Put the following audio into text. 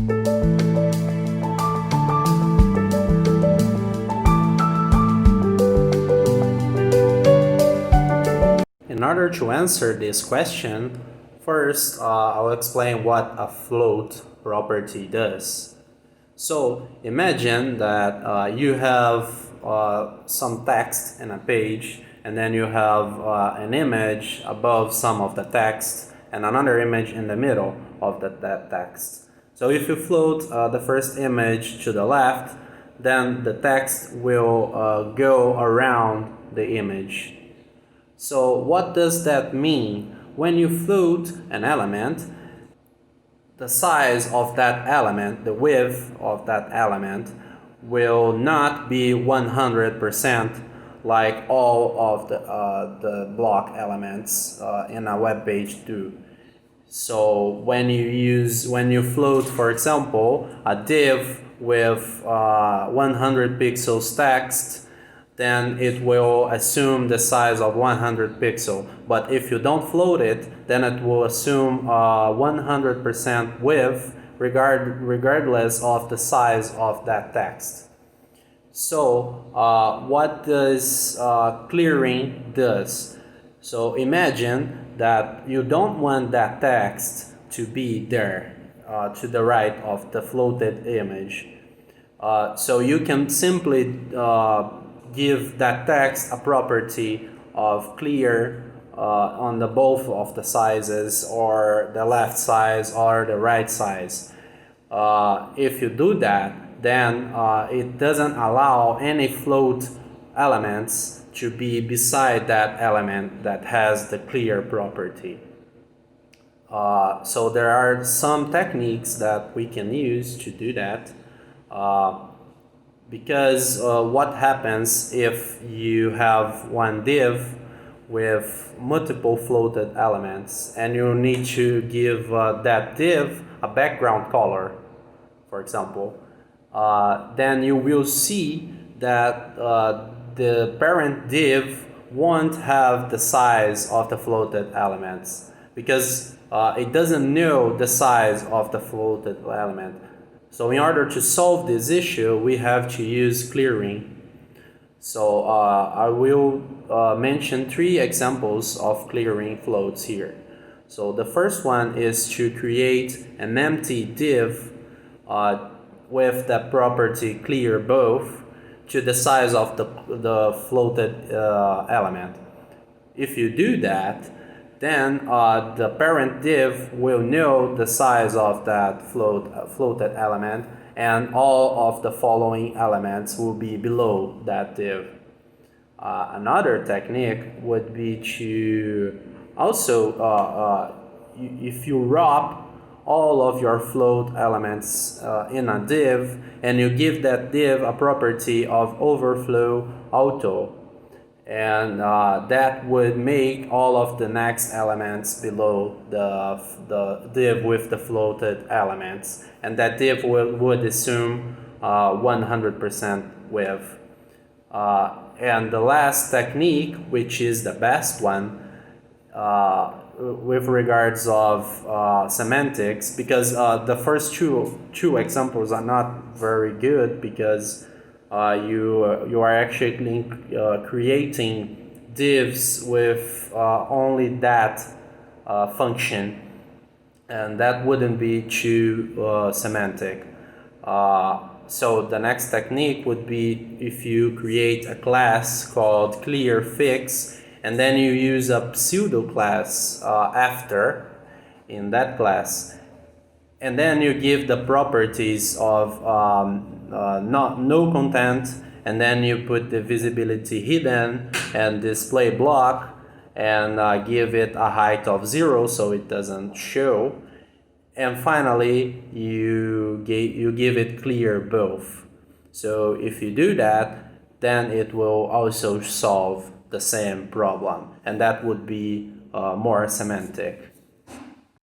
In order to answer this question, first I'll explain what a float property does. So imagine that you have some text in a page, and then you have an image above some of the text and another image in the middle of that text. So if you float the first image to the left, then the text will go around the image. So what does that mean? When you float an element, the size of that element, the width of that element, will not be 100% like all of the block elements in a web page do. So when you float, for example, a div with 100 pixels text, then it will assume the size of 100 pixel. But if you don't float it, then it will assume 100% width regardless of the size of that text. So what does clearing does? So imagine that you don't want that text to be there to the right of the floated image. So you can simply give that text a property of clear on the both of the sizes, or the left size or the right size. If you do that, then it doesn't allow any float elements to be beside that element that has the clear property. So there are some techniques that we can use to do that. Because what happens if you have one div with multiple floated elements and you need to give that div a background color, for example, then you will see that the parent div won't have the size of the floated elements because it doesn't know the size of the floated element. So in order to solve this issue, we have to use clearing. So I will mention 3 examples of clearing floats here. So the first one is to create an empty div with the property clear both to the size of the floated element. If you do that, then the parent div will know the size of that floated element, and all of the following elements will be below that div. Another technique would be to also, if you wrap all of your float elements in a div, and you give that div a property of overflow auto, and that would make all of the next elements below the div with the floated elements, and that div would assume 100% width. And the last technique, which is the best one with regards of semantics, because the first two examples are not very good, because you are actually creating divs with only that function, and that wouldn't be too semantic. So the next technique would be if you create a class called clearFix, and then you use a pseudo class after in that class, and then you give the properties of no content, and then you put the visibility hidden and display block, and give it a height of 0 so it doesn't show, and finally you give it clear both. So if you do that, then it will also solve the same problem, and that would be more semantic.